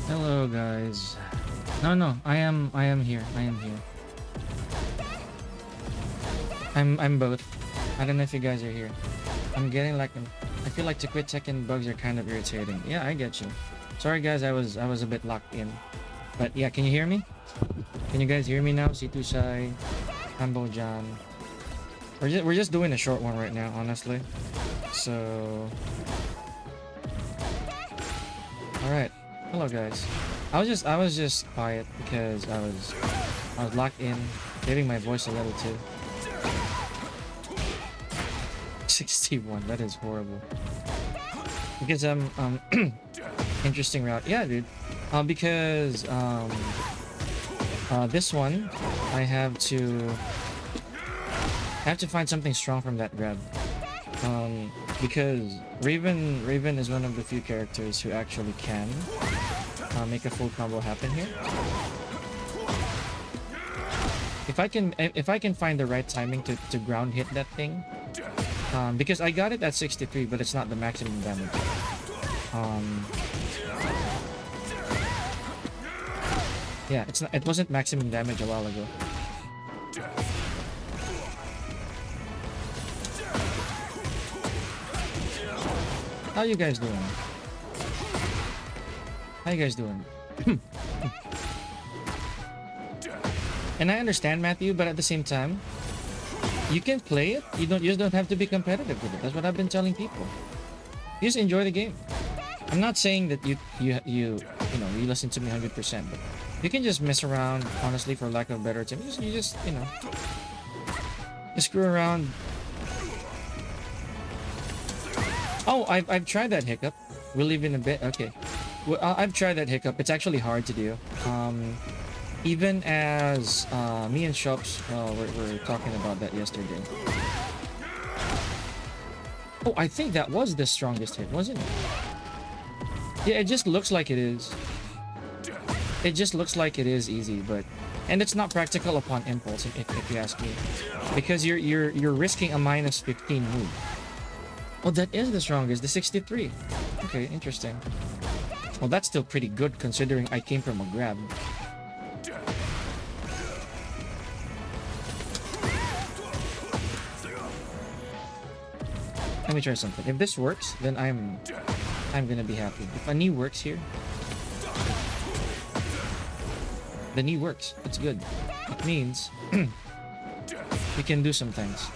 Hello guys. No, I am here. I am here. I'm both. I don't know if you guys are here. I'm getting like I feel like to quit Tekken bugs are kind of irritating. Yeah, I get you. Sorry guys, I was a bit locked in. But yeah, can you hear me? Can you guys hear me now? C2Sai, Humble John. We're just doing a short one right now, honestly. So alright. Hello guys. I was just quiet because I was locked in, giving my voice a little too. 61, that is horrible. Because interesting route. Yeah, dude. Because this one, I have to find something strong from that grab. Because Raven is one of the few characters who actually can make a full combo happen here. If I can find the right timing to ground hit that thing, because I got it at 63, but it's not the maximum damage. Yeah, it wasn't maximum damage a while ago. How you guys doing? How you guys doing? And I understand, Matthew, but at the same time, you can play it. You just don't have to be competitive with it. That's what I've been telling people. You just enjoy the game. I'm not saying that you listen to me 100%, but you can just mess around, honestly, for lack of a better term. You just screw around. Oh, I've tried that hiccup. We'll leave in a bit. Okay. Well, I've tried that hiccup. It's actually hard to do. Even as me and Shops were talking about that yesterday. Oh, I think that was the strongest hit, wasn't it? Yeah, it just looks like it is. It just looks like it is easy, and it's not practical upon impulse, if you ask me, because you're risking a minus 15 move. Oh, that is the strongest, the 63. Okay, interesting. Well, that's still pretty good considering I came from a grab. Let me try something. If this works, then I'm gonna be happy. If a knee works here, the knee works. It's good. It means we can do some things.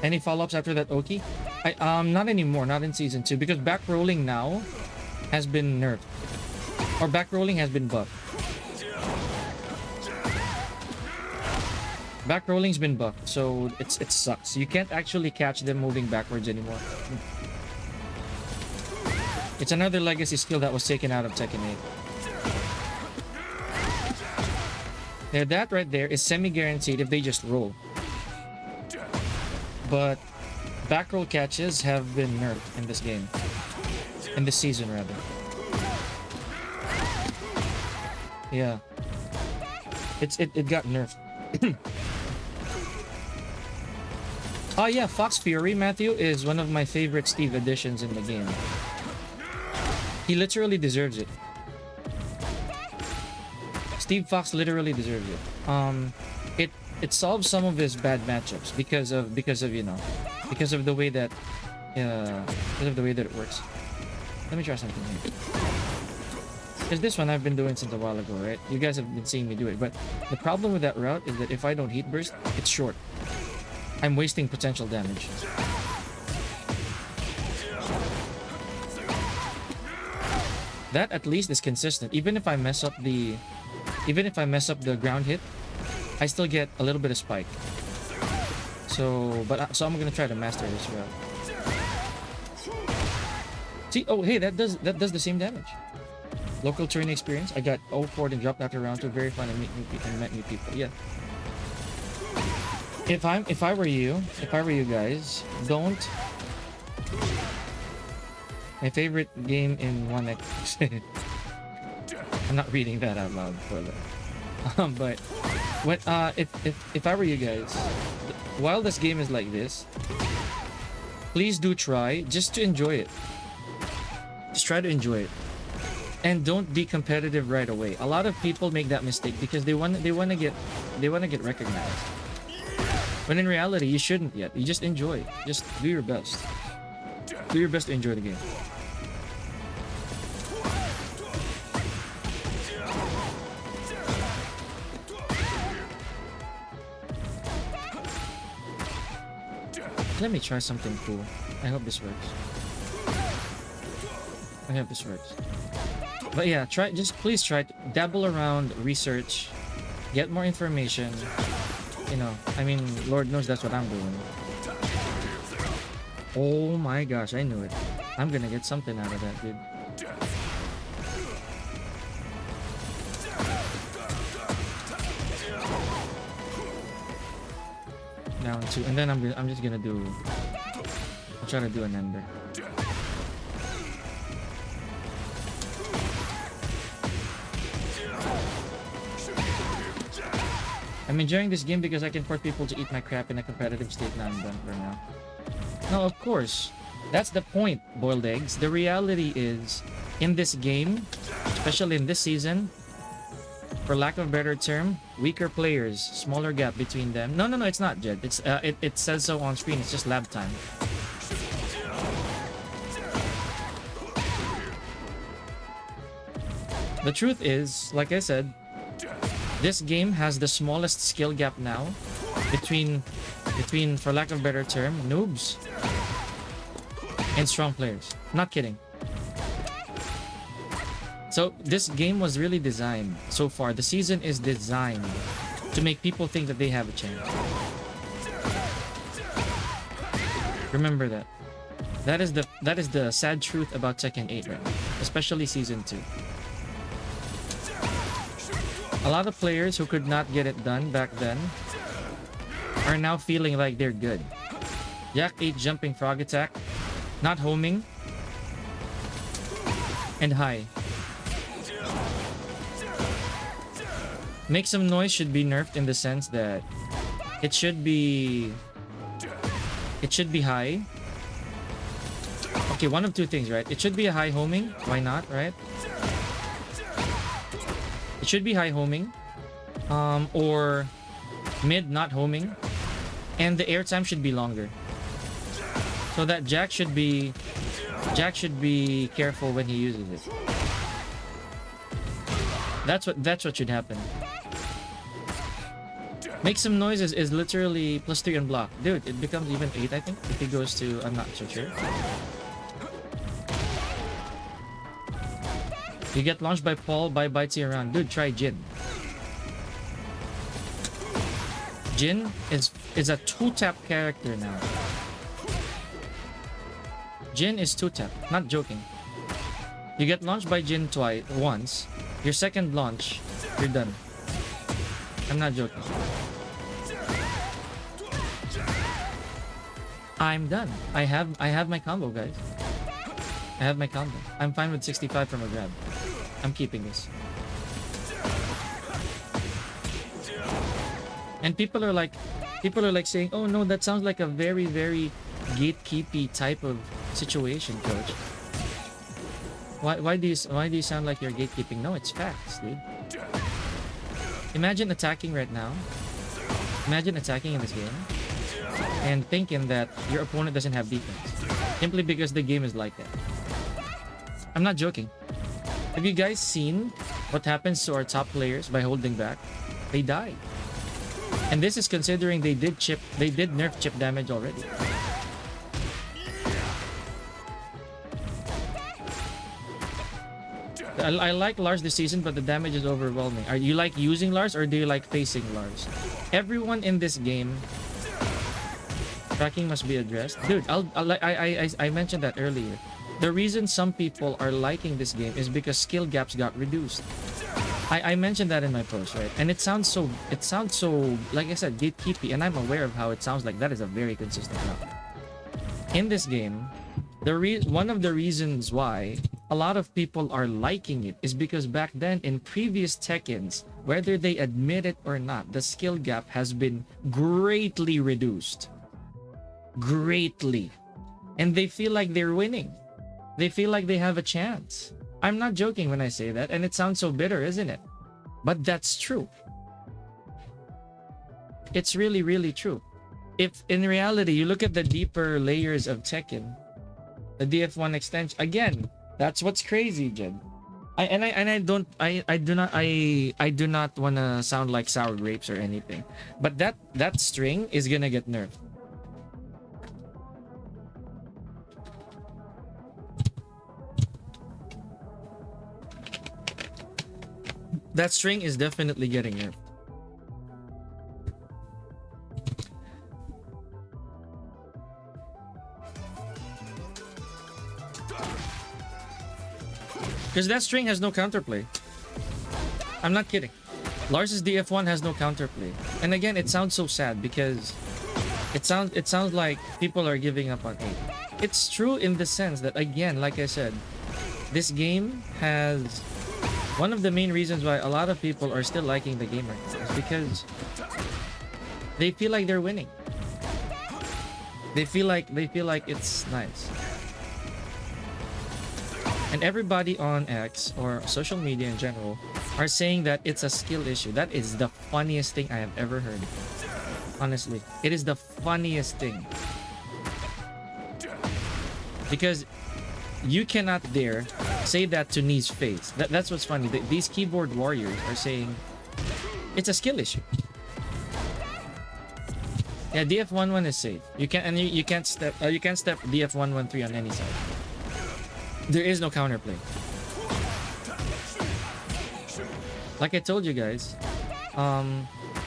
Any follow-ups after that, Oki? Not anymore. Not in season 2 because back rolling now has been nerfed, or back rolling has been buffed. Back rolling's been buffed, so it sucks. You can't actually catch them moving backwards anymore. It's another legacy skill that was taken out of Tekken 8. Now that right there is semi-guaranteed if they just roll. But back roll catches have been nerfed in this game. In this season, rather. Yeah. It got nerfed. Oh yeah, Fox Fury, Matthew, is one of my favorite Steve additions in the game. He literally deserves it. Steve Fox literally deserves it. It solves some of his bad matchups because of the way that it works. Let me try something here. Because this one I've been doing since a while ago, right? You guys have been seeing me do it, but the problem with that route is that if I don't heat burst, it's short. I'm wasting potential damage. That at least is consistent. Even if I mess up the ground hit, I still get a little bit of spike. So I'm gonna try to master this route. See, oh hey, that does the same damage. Local terrain experience. I got 0-4 and dropped after round 2. Very fun and met new people. Yeah. If I were you guys, don't. My favorite game in 1x. I'm not reading that out loud for that. But when if I were you guys, while this game is like this, please do try just to enjoy it. Just try to enjoy it, and don't be competitive right away. A lot of people make that mistake because they want to get recognized. When in reality, you shouldn't yet. You just enjoy. Just do your best. Do your best to enjoy the game. Let me try something cool. I hope this works. I hope this works. But yeah, please try to dabble around, research, get more information. I mean, Lord knows that's what I'm doing. Oh my gosh, I knew it. I'm gonna get something out of that, dude. Down 2, and then I'm just gonna do. I'll try to do an ender. I'm enjoying this game because I can force people to eat my crap in a competitive state. Now I'm done for now. No, of course. That's the point, boiled eggs. The reality is, in this game, especially in this season, for lack of a better term, weaker players, smaller gap between them. No, it's not, Jed. It says so on screen. It's just lab time. The truth is, like I said, this game has the smallest skill gap now between, for lack of a better term, noobs and strong players. Not kidding. So this game was really designed so far. The season is designed to make people think that they have a chance. Remember that. That is the sad truth about Tekken 8 right now, especially season 2. A lot of players who could not get it done back then are now feeling like they're good. Yak 8 jumping frog attack, not homing, and high. Make Some Noise should be nerfed in the sense that it should be high. Okay, one of two things, right? It should be a high homing. Why not, right? It should be high homing, or mid not homing, and the airtime should be longer. So that Jack should be careful when he uses it. That's what should happen. Make Some Noises is literally +3 on block. Dude, it becomes even 8, I think, if he goes to, I'm not so sure. You get launched by Paul, bye-bye to your round. Dude, try Jin. Jin is a 2-tap character now. Jin is 2-tap, not joking. You get launched by Jin once. Your second launch, you're done. I'm not joking. I'm done. I have my combo, guys. I have my combo. I'm fine with 65 from a grab. I'm keeping this. And people are like saying, "Oh no, that sounds like a very, very gatekeepy type of situation, coach." Why do you sound like you're gatekeeping? No, it's facts, dude. Imagine attacking right now. Imagine attacking in this game and thinking that your opponent doesn't have defense simply because the game is like that. I'm not joking. Have you guys seen what happens to our top players by holding back? They die. And this is considering they did nerf chip damage already. I like Lars this season, but the damage is overwhelming. Are you like using Lars or do you like facing Lars? Everyone in this game, tracking must be addressed. Dude, I mentioned that earlier. The reason some people are liking this game is because skill gaps got reduced. I mentioned that in my post, right? And it sounds so, like I said, gatekeepy, and I'm aware of how it sounds like that is a very consistent route. In this game, one of the reasons why a lot of people are liking it is because back then in previous Tekkens, whether they admit it or not, the skill gap has been greatly reduced. Greatly. And they feel like they're winning. They feel like they have a chance. I'm not joking when I say that, and it sounds so bitter, isn't it? But that's true. It's really, really true. If in reality you look at the deeper layers of Tekken, the DF1 extension, again, that's what's crazy, Jed. I do not want to sound like sour grapes or anything, but that string is gonna get nerfed. That string is definitely getting nerfed. Because that string has no counterplay. I'm not kidding. Lars's DF1 has no counterplay. And again, it sounds so sad because it sounds like people are giving up on 8. It's true in the sense that, again, like I said, this game has one of the main reasons why a lot of people are still liking the game right now is because they feel like they're winning. They feel like it's nice. And everybody on X or social media in general are saying that it's a skill issue. That is the funniest thing I have ever heard. Honestly, it is the funniest thing. Because you cannot dare say that to Nee's face. That's what's funny. These keyboard warriors are saying it's a skill issue. Yeah, DF11 is safe. You can't step DF113 on any side. There is no counterplay. Like I told you guys,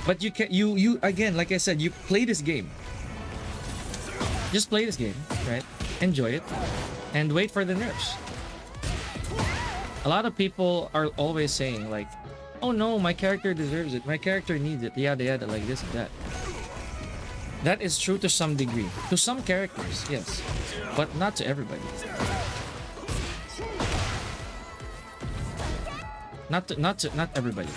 but you again, like I said, you play this game. Just play this game, right? Enjoy it, and wait for the nerfs. A lot of people are always saying like, "Oh no, my character deserves it. My character needs it." Yada yada, like this and that. That is true to some degree. To some characters, yes, but not to everybody. Not everybody.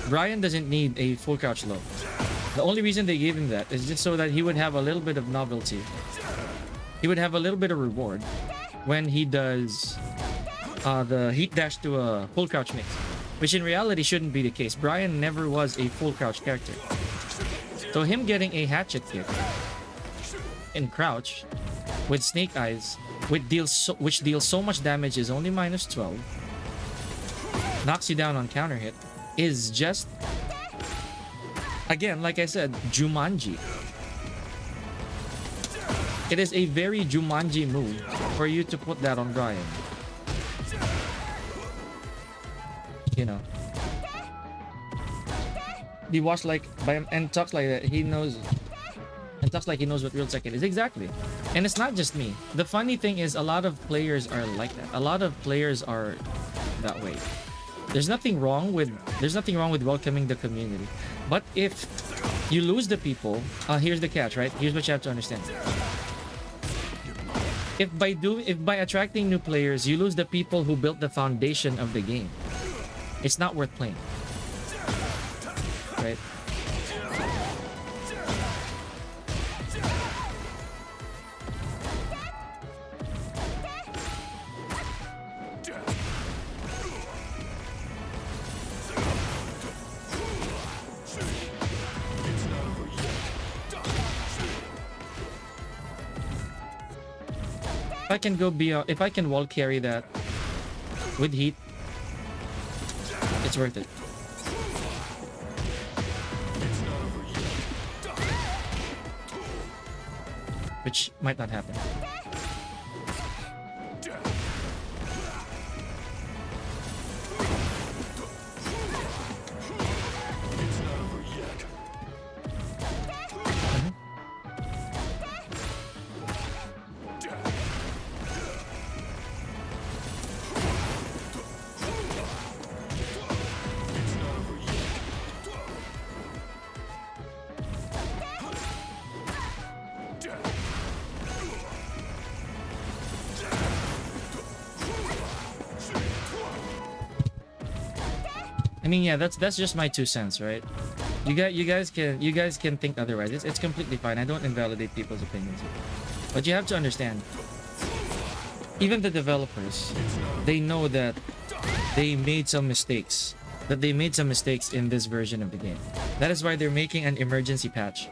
Brian doesn't need a full crouch low. The only reason they gave him that is just so that he would have a little bit of novelty. He would have a little bit of reward when he does the heat dash to a full crouch mix, which in reality shouldn't be the case. Brian never was a full crouch character. So him getting a hatchet kick in crouch with Snake Eyes, which deals so much damage, is only -12, knocks you down on counter hit, is just, again, like I said, Jumanji. It is a very Jumanji move for you to put that on Brian. You know, he watched like and talks like that. He knows. And talks like he knows what real second is. Exactly. And it's not just me. The funny thing is a lot of players are like that. A lot of players are that way. There's nothing wrong with welcoming the community. But if you lose the people, here's the catch, right? Here's what you have to understand. If by attracting new players, you lose the people who built the foundation of the game, it's not worth playing. Right? If I can go beyond, if I can wall carry that with heat, it's worth it. Which might not happen. I mean, yeah, that's just my 2 cents, right? You guys can think otherwise. It's completely fine. I don't invalidate people's opinions here. But you have to understand, even the developers, they know that they made some mistakes. That they made some mistakes in this version of the game. That is why they're making an emergency patch.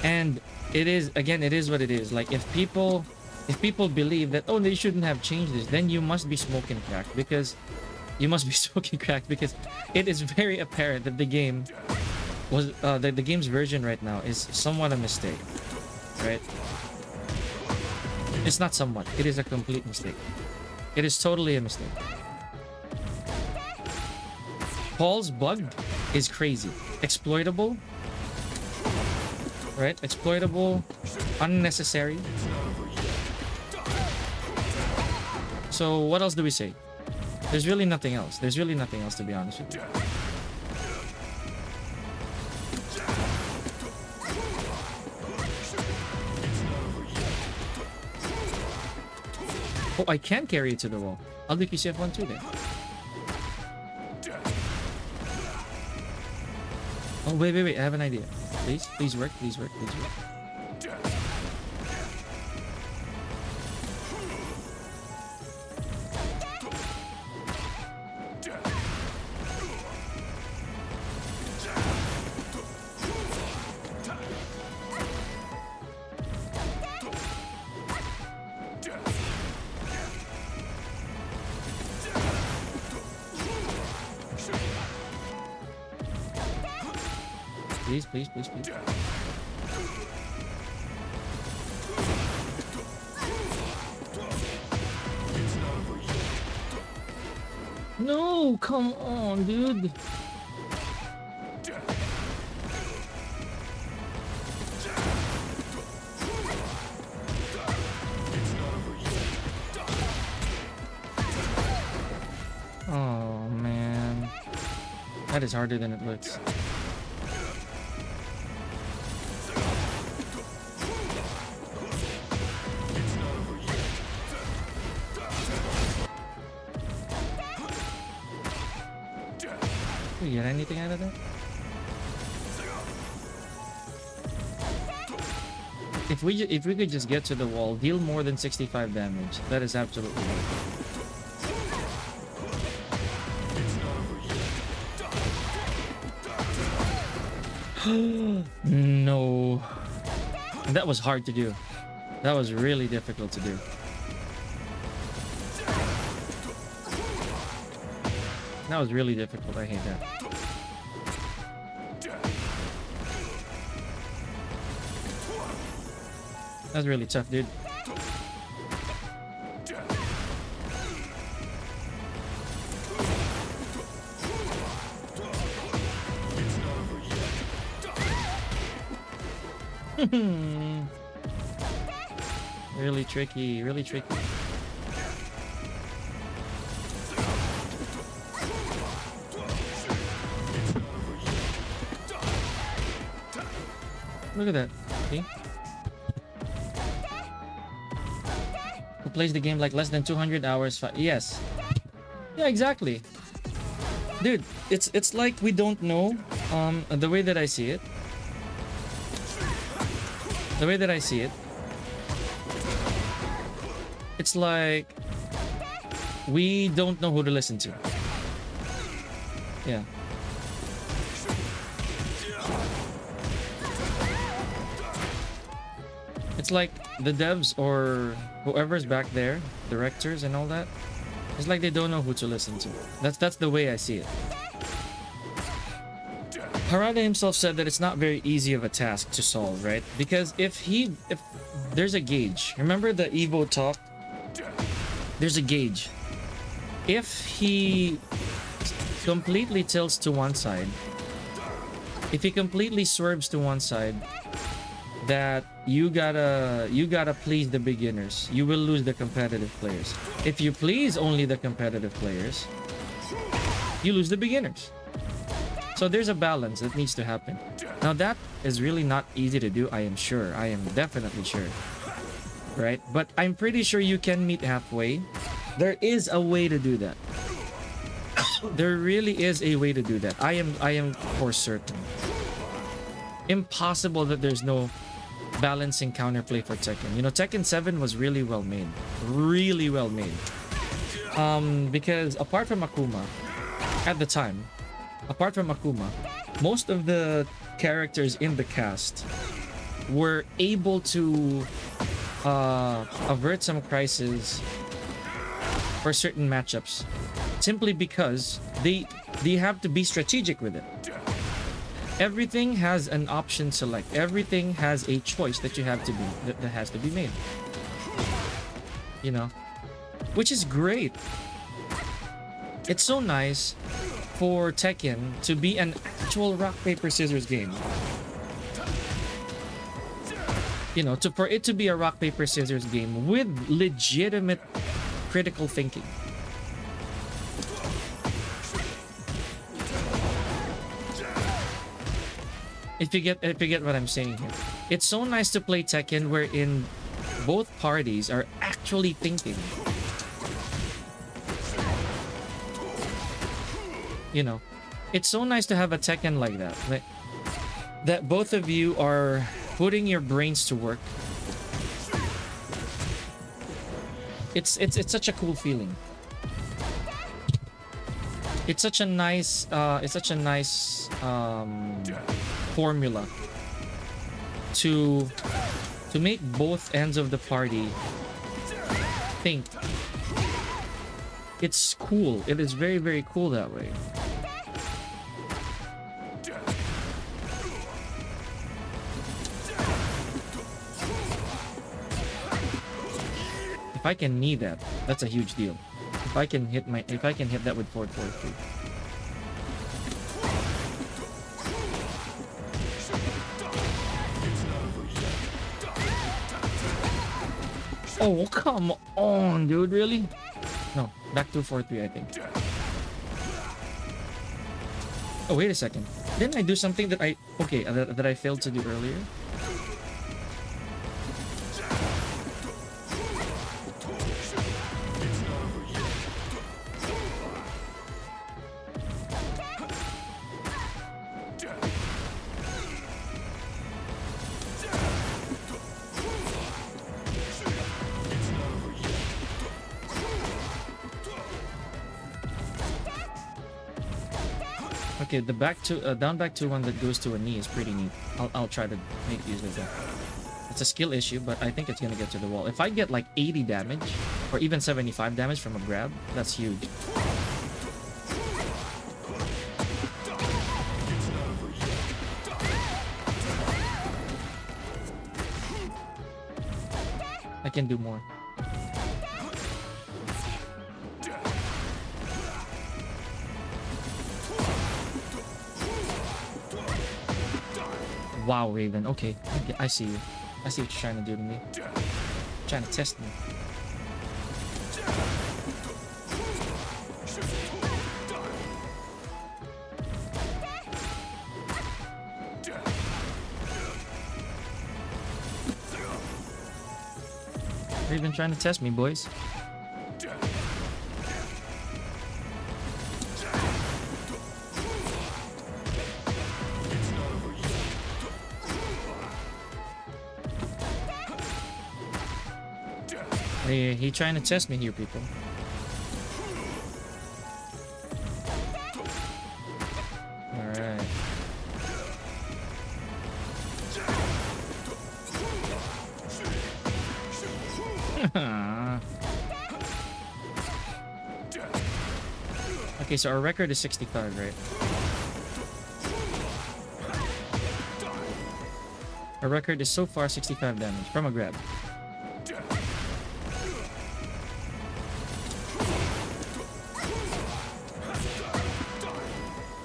And it is, again, it is what it is. Like if people believe that, oh, they shouldn't have changed this, then you must be smoking crack, because you must be smoking crack, because it is very apparent that the game was the game's version right now is somewhat a mistake, right? It's not somewhat, it is a complete mistake. It is totally a mistake. Paul's bugged is crazy. Exploitable, right? Exploitable, unnecessary. So what else do we say? There's really nothing else. There's really nothing else, to be honest with you. Oh, I can carry it to the wall. I'll do QCF1 too then. Oh, wait. I have an idea. Please work. Please. No, come on, dude. Oh, man. That is harder than it looks. Did we get anything out of that? If we could just get to the wall, deal more than 65 damage, that is absolutely right. No. That was hard to do. That was really difficult to do. That was really difficult. I hate that. That's really tough, dude. Really tricky, really tricky. Look at that. See? Who plays the game like less than 200 hours? Yes. Yeah, exactly. Dude, it's like we don't know. The way that I see it. The way that I see it. It's like we don't know who to listen to. Yeah. It's like the devs or whoever's back there, directors and all that. It's like they don't know who to listen to. That's the way I see it. Harada himself said that it's not very easy of a task to solve, right? Because if there's a gauge, remember the Evo talk? There's a gauge. If he completely tilts to one side, if he completely swerves to one side, that you gotta please the beginners. You will lose the competitive players. If you please only the competitive players, you lose the beginners. So there's a balance that needs to happen. Now that is really not easy to do, I am sure. I am definitely sure. Right? But I'm pretty sure you can meet halfway. There is a way to do that. There really is a way to do that. I am for certain. Impossible that there's no balancing counterplay for Tekken. You know, Tekken 7 was really well made. Really well made. Because apart from Akuma, at the time, apart from Akuma, most of the characters in the cast were able to avert some crises for certain matchups, simply because they have to be strategic with it. Everything has an option select. Everything has a choice that you have to be that has to be made. You know, which is great. It's so nice for Tekken to be an actual rock paper scissors game. You know, for it to be a rock paper scissors game with legitimate critical thinking. If you get what I'm saying here. It's so nice to play Tekken wherein both parties are actually thinking. You know, it's so nice to have a Tekken like that. Like, that both of you are putting your brains to work. It's such a cool feeling. It's such a nice formula to make both ends of the party think. It's cool. It is very, very cool that way. If I can knee that, that's a huge deal. If I can hit that with 443. Oh, come on, dude, really? No, back to 4-3, I think. Oh, wait a second. Didn't I do something that I failed to do earlier? Okay, the down back to one that goes to a knee is pretty neat. I'll try to make use of that. It's a skill issue, but I think it's gonna get to the wall. If I get like 80 damage or even 75 damage from a grab, that's huge. I can do more. Wow, Raven. Okay, I see you. I see what you're trying to do to me. You're trying to test me. Raven trying to test me, boys. He trying to test me here, people. Alright. Okay, so our record is 65, right? Our record is so far 65 damage from a grab.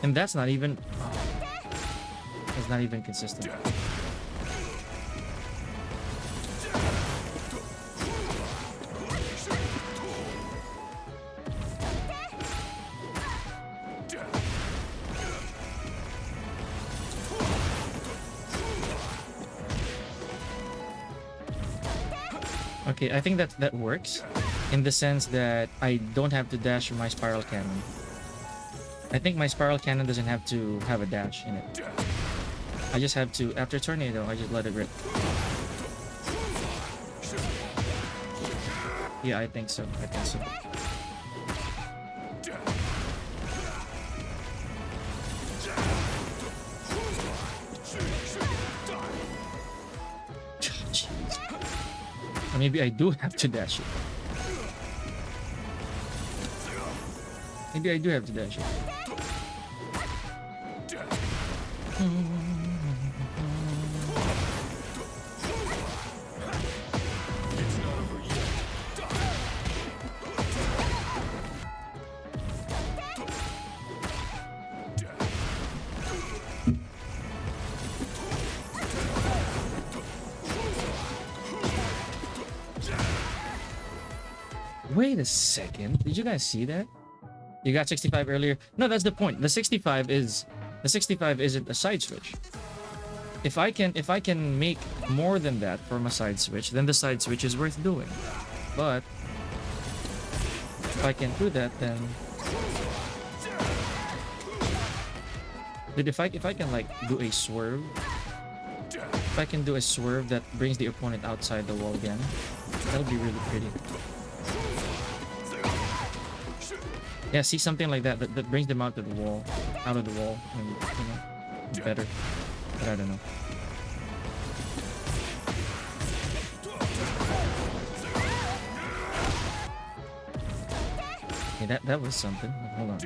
And that's not even... Oh, it's not even consistent. Okay, I think that works in the sense that I don't have to dash my spiral cannon. I think my spiral cannon doesn't have to have a dash in it. I just have to, after tornado, I just let it rip. Yeah, I think so. I think so. Jeez. Or maybe I do have to dash it. Maybe I do have to dash it. Wait a second. Did you guys see that? You got 65 earlier. No, that's the point. The 65 isn't a side switch. If I can make more than that from a side switch, then the side switch is worth doing. But if I can't do that, then dude, if I can like do a swerve, if I can do a swerve that brings the opponent outside the wall again, that'll be really pretty. Yeah, see something like that that brings them out of the wall, and you know, better. But I don't know. Okay, that was something. Hold on.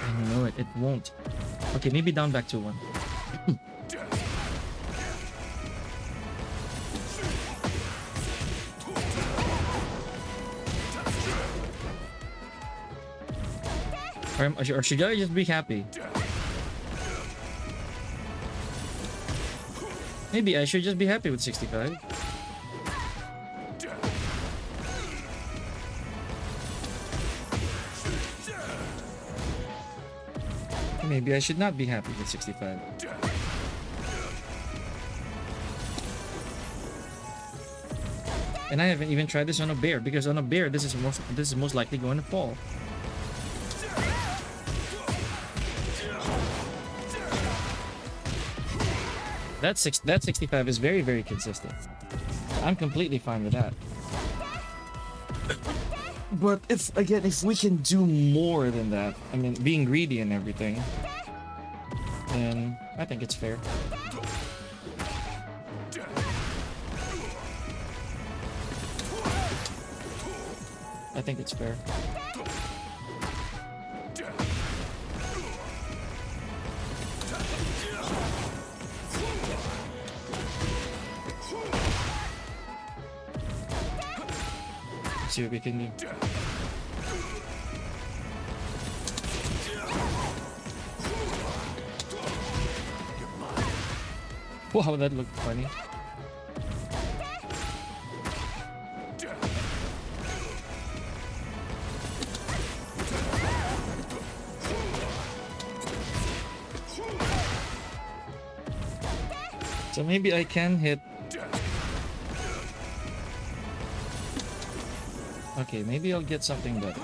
I know it. It won't. Okay, maybe down back to 1. Or should I just be happy? Maybe I should just be happy with 65. Maybe I should not be happy with 65. And I haven't even tried this on a bear, because on a bear this is most likely going to fall. That 65 is very, very consistent. I'm completely fine with that. But if we can do more than that, I mean, being greedy and everything, then I think it's fair. I think it's fair. See what we can do. Wow, that looked funny. So maybe I can hit. Okay, maybe I'll get something better.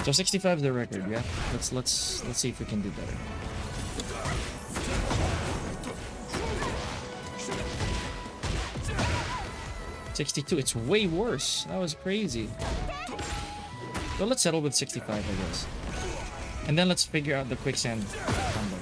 So 65 is the record, yeah? Let's see if we can do better. $62, it's way worse. That was crazy. So let's settle with 65, I guess. And then let's figure out the quicksand combo.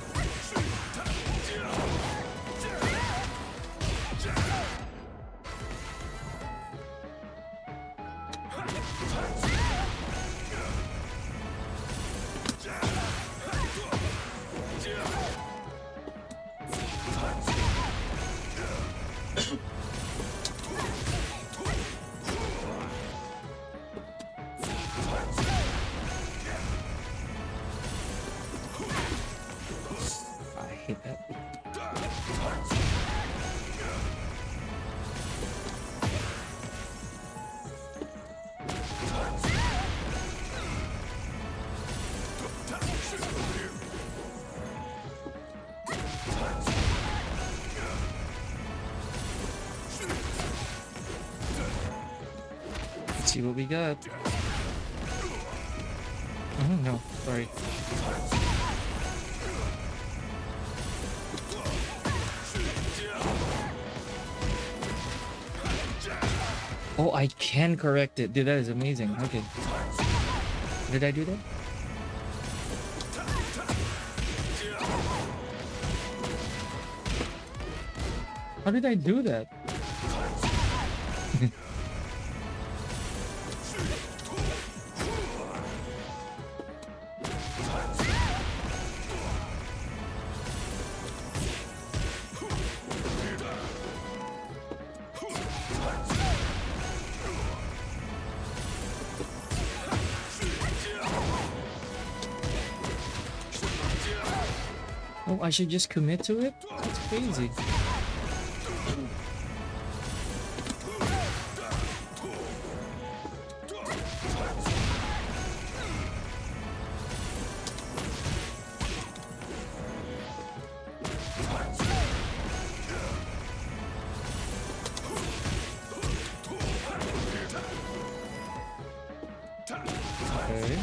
See what we got. No, sorry. Oh, I can correct it. Dude, that is amazing. Okay. Did I do that? How did I do that? I should just commit to it? That's crazy. Okay.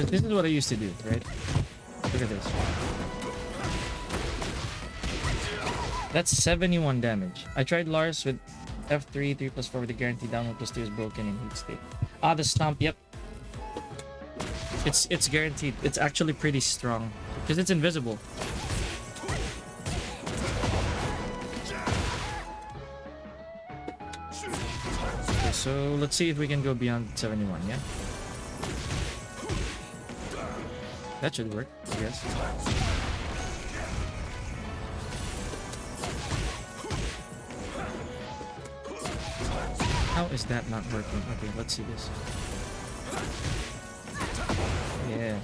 This is what I used to do, right? Look at this. That's 71 damage. I tried Lars with F3, 3+4 with the guarantee download plus 2 is broken in heat state. Ah, the stomp, yep. It's guaranteed. It's actually pretty strong because it's invisible. Okay, so let's see if we can go beyond 71, yeah? That should work, I guess. How is that not working? Okay, let's see this. Yeah.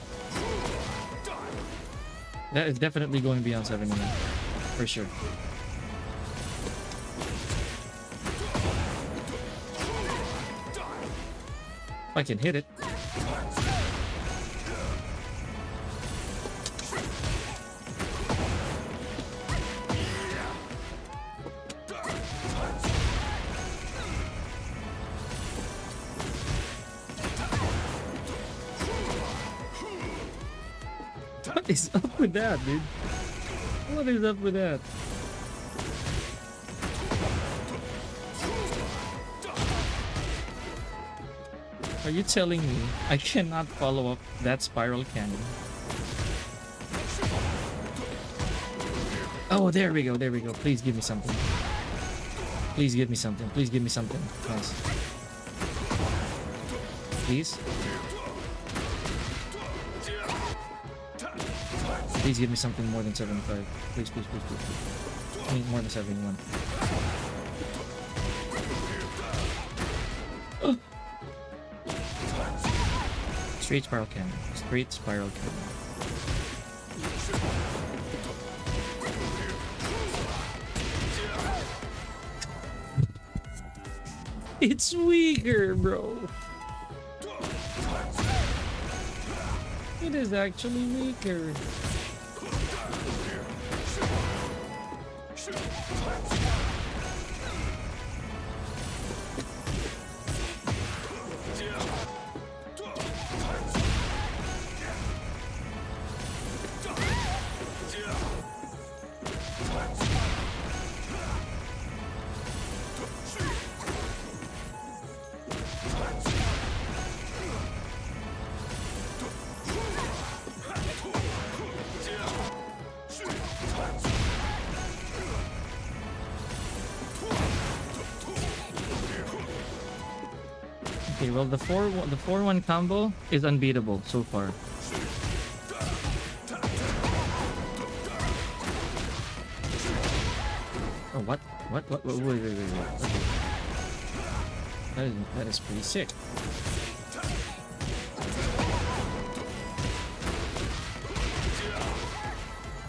That is definitely going beyond 71. For sure. If I can hit it. What is up with that, dude? What is up with that? Are you telling me I cannot follow up that spiral cannon? Oh, there we go, there we go. Please give me something. Please give me something. Please give me something. Nice. Please. Please give me something more than 75. Please, please, please, please, please. I mean, more than 71. Oh. Straight spiral cannon. Straight spiral cannon. It's weaker, bro. It is actually weaker. Okay, well the 4-1 combo is unbeatable so far. Oh, what? What? Wait. Okay. That is pretty sick.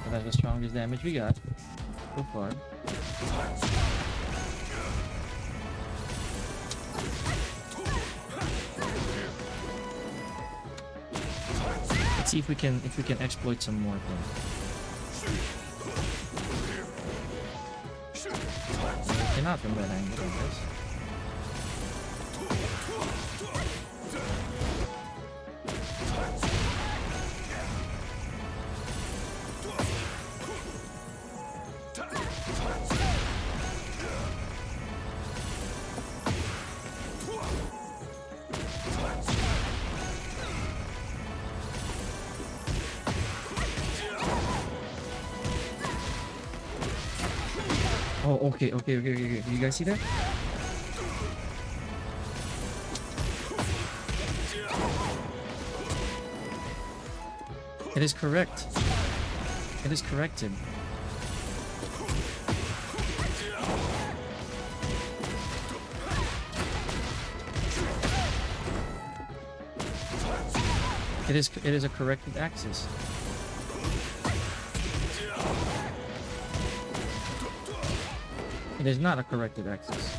So that's the strongest damage we got so far. Let's see if we can exploit some more things. Cannot from that angle, I guess. Oh, okay. You guys see that? It is correct. It is corrected. It is a corrected axis. It is not a corrected axis.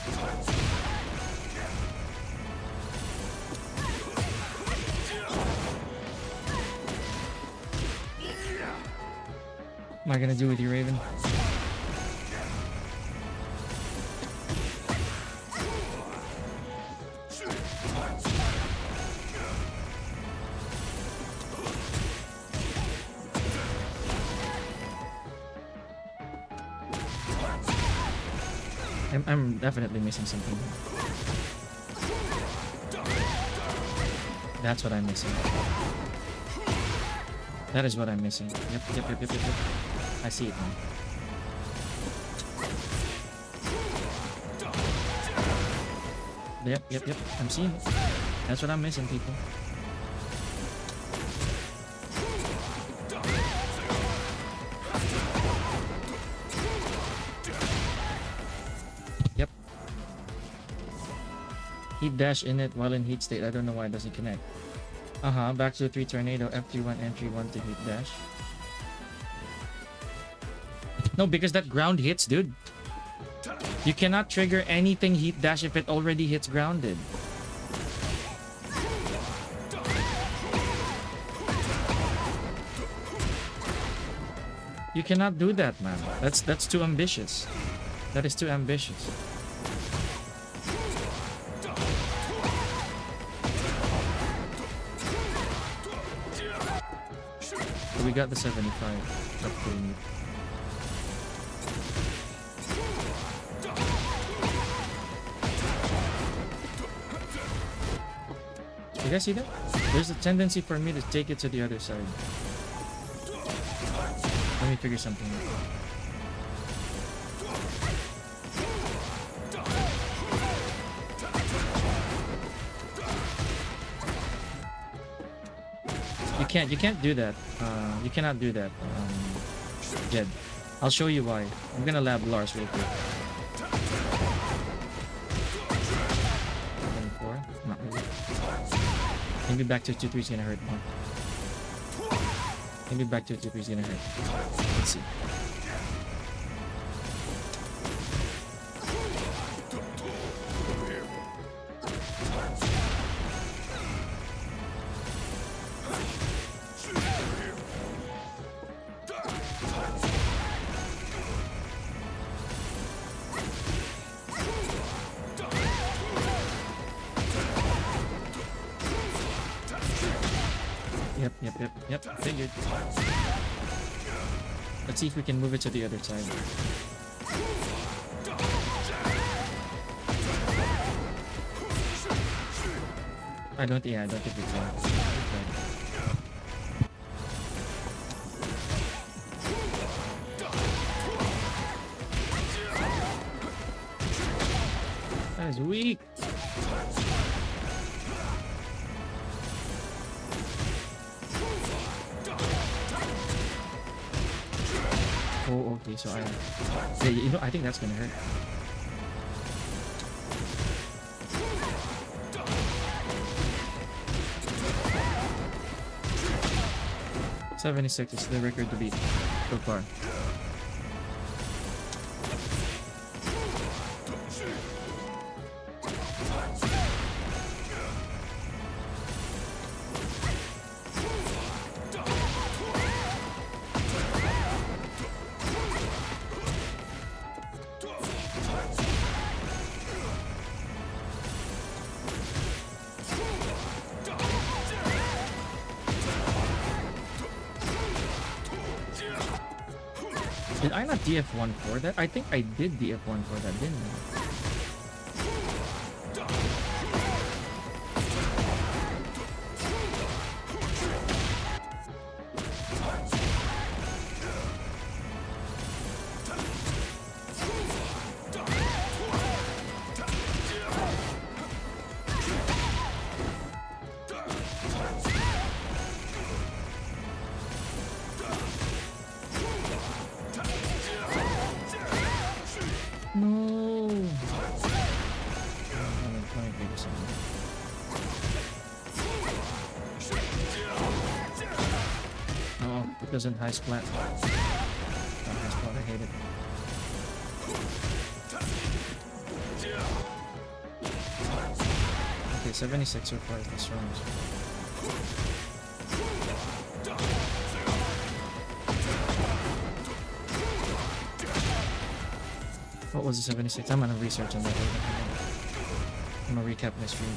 What am I gonna do with you, Raven? I'm definitely missing something. That's what I'm missing. That is what I'm missing. Yep. I see it now. Yep. I'm seeing it. That's what I'm missing, people. Yep. Heat dash in it while in heat state. I don't know why it doesn't connect. Back to the 3 tornado, F31, N31 to heat dash. No, because that ground hits, dude. You cannot trigger anything heat dash if it already hits grounded. You cannot do that, man. That's too ambitious. That is too ambitious. We got the 75. That's pretty neat. You guys see that? There's a tendency for me to take it to the other side. Let me figure something out. You can't do that. You cannot do that, Jed. I'll show you why. I'm gonna lab Lars real quick. 24? Not really. Maybe back to 2-3 is gonna hurt more. Maybe back to 2-3 is gonna hurt. Let's see. Yep, figured. Let's see if we can move it to the other side. I don't think we can. That is weak. Oh, okay, so yeah, you know, I think that's gonna hurt. $76 is the record to beat so far. Did I not DF1 for that? I think I did DF1 for that, didn't I? No. Doesn't high splat. Not high splat, I hate it. Okay, 76 so far is the strongest. What was the 76? I'm gonna research on that later. I'm gonna recap my stream.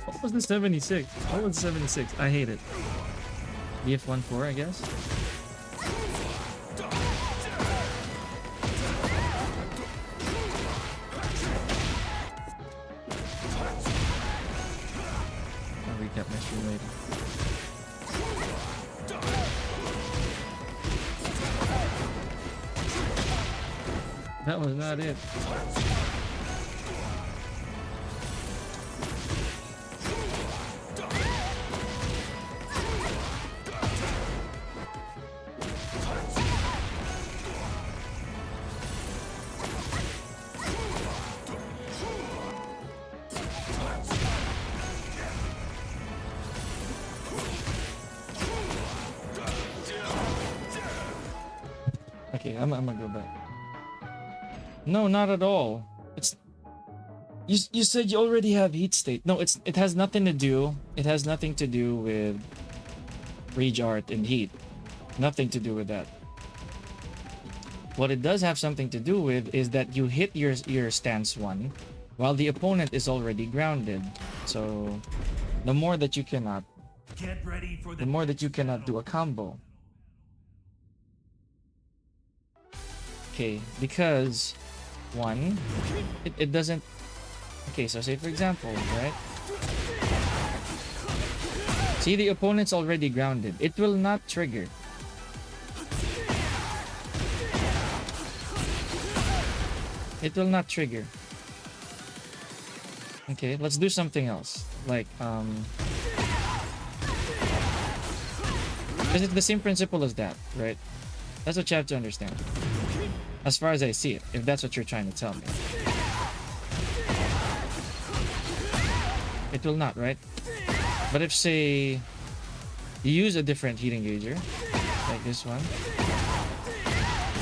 What was the 76? What was the 76? I hate it. BF14, I guess? I'll recap my stream later. That was not it. Okay, I'm gonna go back. No, not at all. It's you said you already have heat state. No, it has nothing to do. It has nothing to do with rage art and heat. Nothing to do with that. What it does have something to do with is that you hit your stance one while the opponent is already grounded. So the more that you cannot the more that you cannot do a combo. Okay, because one, it doesn't. Okay, so say for example, right? See, the opponent's already grounded. It will not trigger. It will not trigger. Okay, let's do something else. Like, because it's the same principle as that, right? That's what you have to understand. As far as I see it, if that's what you're trying to tell me. It will not, right? But if, say, you use a different heat engager, like this one,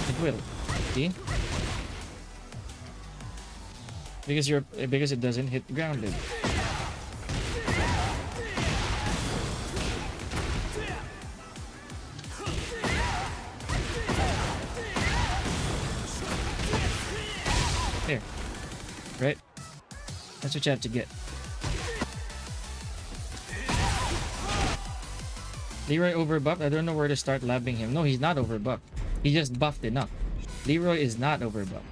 it will. See? Because it doesn't hit grounded. There. Right? That's what you have to get. Leroy overbuffed? I don't know where to start labbing him. No, he's not overbuffed. He just buffed enough. Leroy is not overbuffed.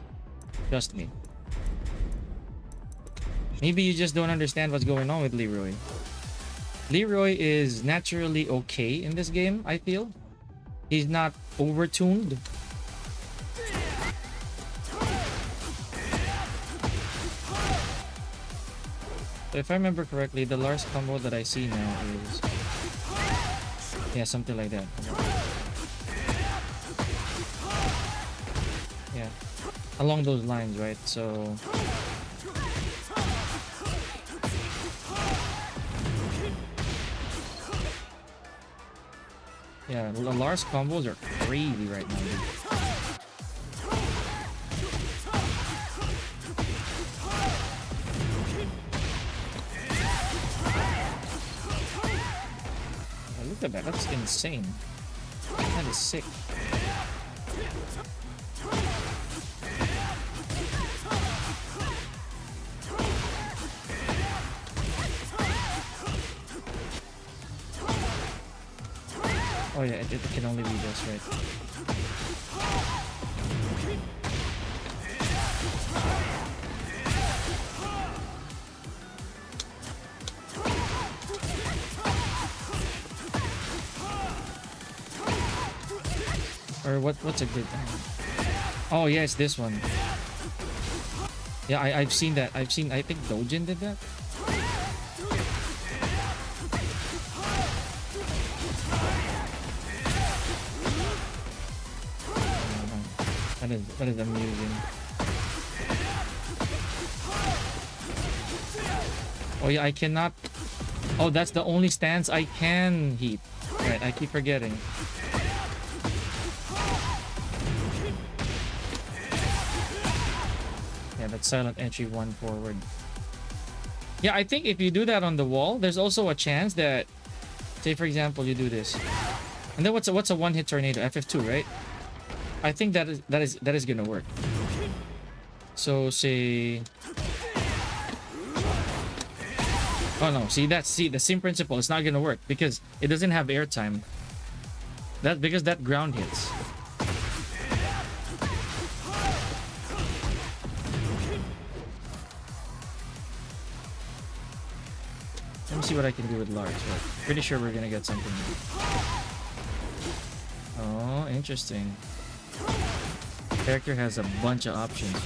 Trust me. Maybe you just don't understand what's going on with Leroy. Leroy is naturally okay in this game, I feel. He's not overtuned. So if I remember correctly, the Lars combo that I see now is... yeah, something like that. Yeah. Along those lines, right? So... yeah, the Lars combos are crazy right now, dude. Look at that, that's insane. That is sick. Oh yeah, it can only be this, right? Or what's a good time? Oh yeah, it's this one. Yeah, I've seen that. I think Dojin did that. That is amusing. Oh yeah, I cannot. Oh, that's the only stance I can heat. Right, I keep forgetting. Yeah, that's silent entry 1 forward. Yeah, I think if you do that on the wall, there's also a chance that, say for example, you do this, and then what's a one-hit tornado? FF2, right? I think that is gonna work. So say, oh no, see the same principle. It's not gonna work because it doesn't have airtime. That because that ground hits. Let me see what I can do with Lars. But pretty sure we're gonna get something. Oh, interesting. Character has a bunch of options.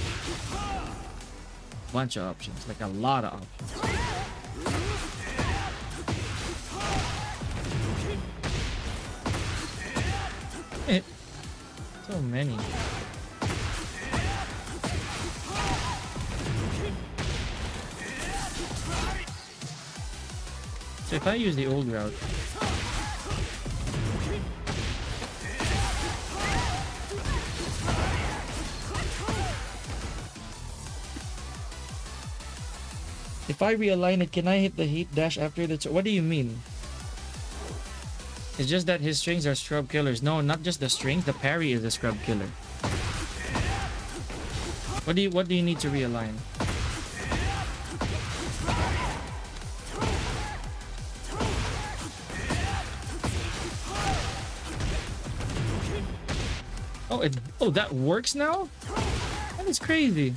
Bunch of options, like a lot of options. So many. So if I use the old route, if I realign it, can I hit the heat dash after the... What do you mean? It's just that his strings are scrub killers. No, not just the strings. The parry is a scrub killer. What do you need to realign? Oh, that works now? That is crazy.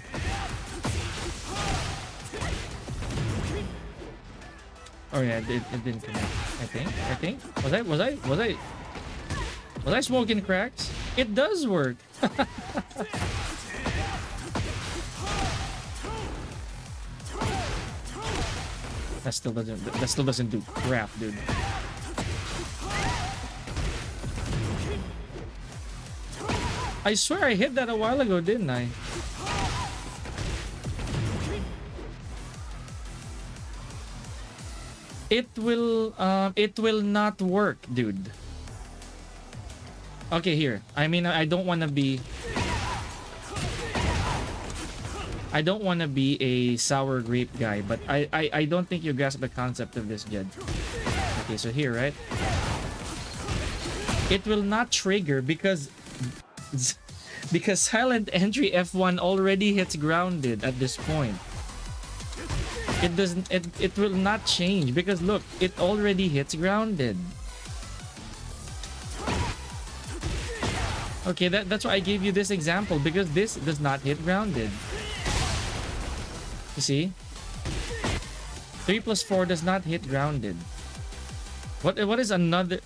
Oh yeah, it didn't connect. I think. Was I smoking cracks? It does work. That still doesn't do crap, dude. I swear I hit that a while ago, didn't I? It will not work, dude. Okay, here. I mean, I don't want to be a sour grape guy, but I don't think you grasp the concept of this, Jed. Okay, so here, right? It will not trigger because silent entry F1 already hits grounded at this point. It will not change because look, it already hits grounded. Okay, that's why I gave you this example, because this does not hit grounded. You see? 3 plus 4 does not hit grounded. What is another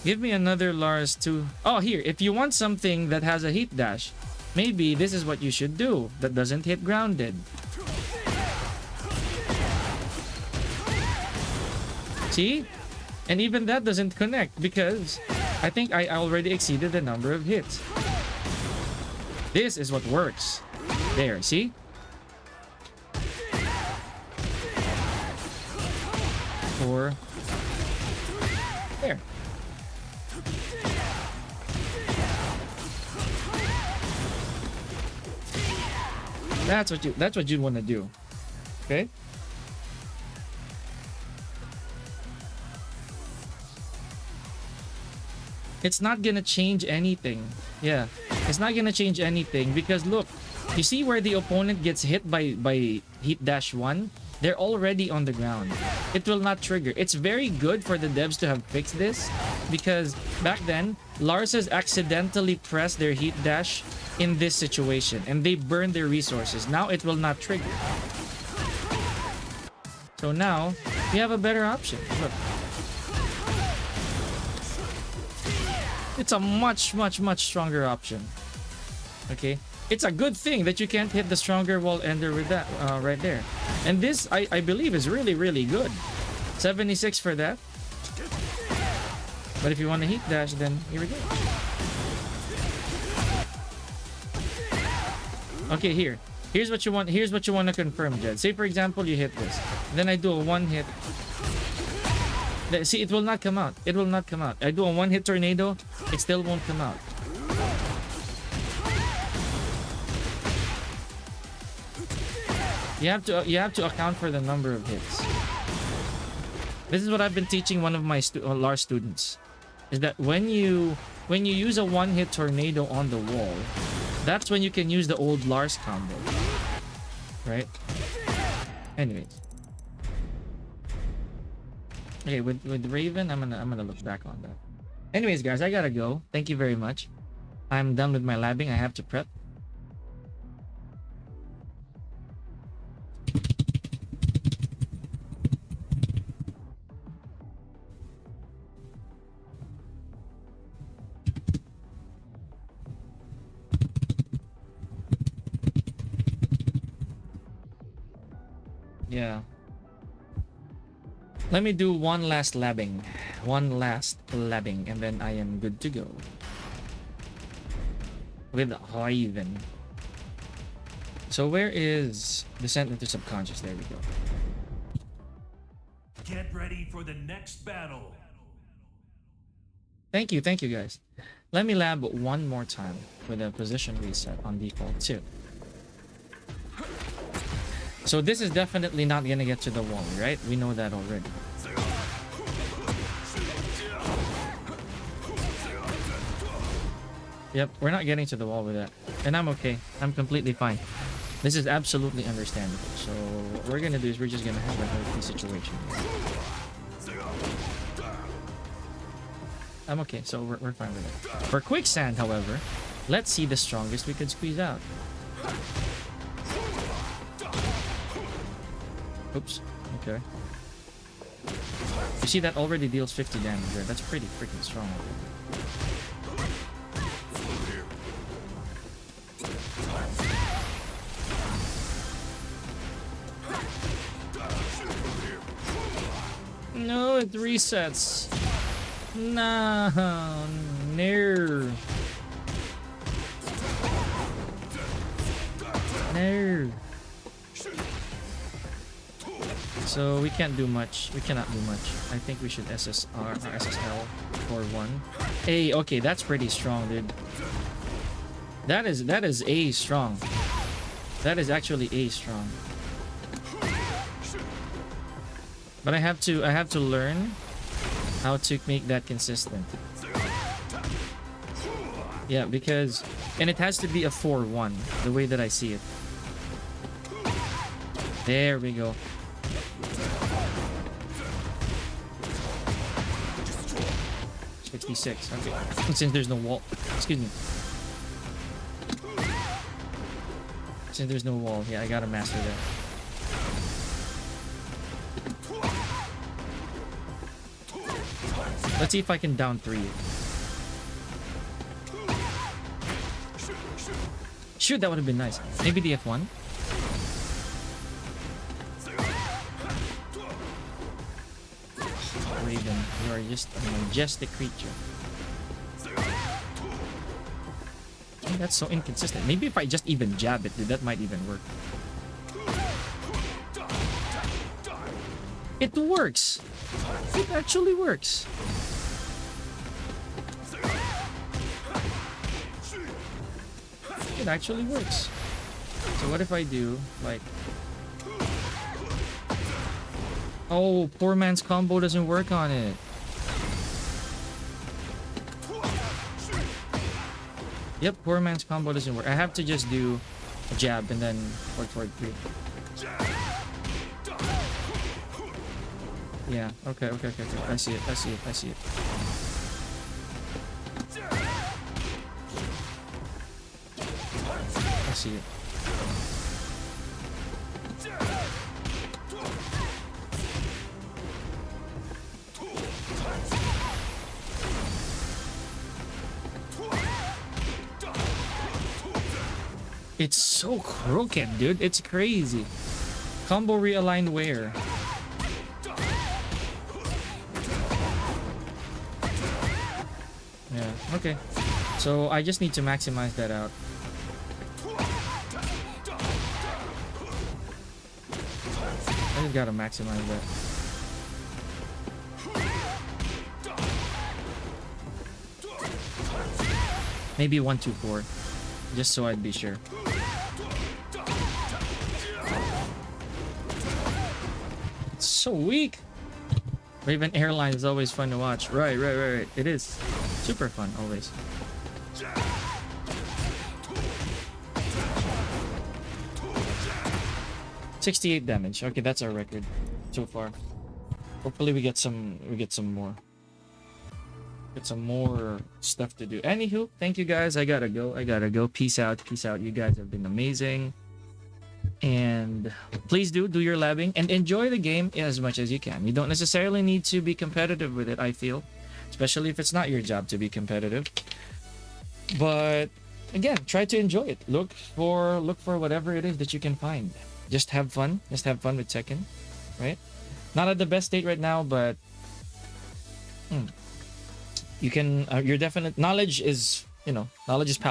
give me another Lars 2. Oh, here, if you want something that has a heat dash, maybe this is what you should do that doesn't hit grounded. See? And even that doesn't connect because I think I already exceeded the number of hits. This is what works. There, see? Or there. That's what you want to do. Okay? It's not gonna change anything. Yeah, it's not gonna change anything because look, you see where the opponent gets hit by heat dash 1? They're already on the ground. It will not trigger. It's very good for the devs to have fixed this because back then, Lars has accidentally pressed their heat dash in this situation and they burned their resources. Now it will not trigger. So now, we have a better option. Look. It's a much stronger option. Okay, it's a good thing that you can't hit the stronger wall ender with that right there. And this I believe is really good. 76 for that. But if you want to heat dash, then here we go. Okay, here. Here's what you want. Here's what you want to confirm, Jed. Say for example, you hit this. Then I do a one hit. See, it will not come out. It will not come out. I do a one hit tornado. It still won't come out. You have to account for the number of hits. This is what I've been teaching one of my Lars students. Is that when you use a one hit tornado on the wall, that's when you can use the old Lars combo. Right? Anyways. Okay, with Raven, I'm gonna look back on that. Anyways, guys, I gotta go. Thank you very much. I'm done with my labbing. I have to prep. Yeah. Let me do one last labbing. One last labbing, and then I am good to go. With Raven. So where is Descent into Subconscious? There we go. Get ready for the next battle. Thank you guys. Let me lab one more time with a position reset on default too. So this is definitely not gonna get to the wall, right? We know that already. Yep, we're not getting to the wall with that. And I'm okay. I'm completely fine. This is absolutely understandable. So what we're gonna do is we're just gonna have a healthy situation. I'm okay, so we're fine with it. For Quicksand, however, let's see the strongest we could squeeze out. Oops. Okay. You see that already deals 50 damage there. That's pretty freaking strong. No, it resets. No. No. No. So we can't do much. We cannot do much. I think we should SSR or SSL for one. A, okay, that's pretty strong, dude. That is A strong. That is actually A strong. But I have to learn how to make that consistent. Yeah, because and it has to be a 4-1 the way that I see it. There we go. 66. Okay. Since there's no wall. Excuse me. Since there's no wall, yeah, I gotta master that. Let's see if I can down 3 it. Shoot, that would have been nice. Maybe the F1. Raven, you are just a majestic creature. Oh, that's so inconsistent. Maybe if I just even jab it, dude, that might even work. It works! It actually works! It actually works. So what if I do, like... Oh, poor man's combo doesn't work on it. Yep, poor man's combo doesn't work. I have to just do a jab and then forward 3. Yeah, okay. I see it. I see it. It's so crooked, dude. It's crazy. Combo realigned where? Yeah, okay. So I just need to maximize that out. I just gotta maximize that. Maybe 1-2-4, just so I'd be sure. It's so weak. Raven Airline is always fun to watch. Right. It is super fun always. 68 damage. Okay, that's our record so far. Hopefully we get some more. Get some more stuff to do. Anywho, thank you guys. I gotta go. Peace out. You guys have been amazing. And please do your labbing and enjoy the game as much as you can. You don't necessarily need to be competitive with it, I feel. Especially if it's not your job to be competitive. But again, try to enjoy it. Look for whatever it is that you can find. Just have fun. Just have fun with Tekken, right? Not at the best state right now, but you can. Your definite knowledge is, knowledge is power.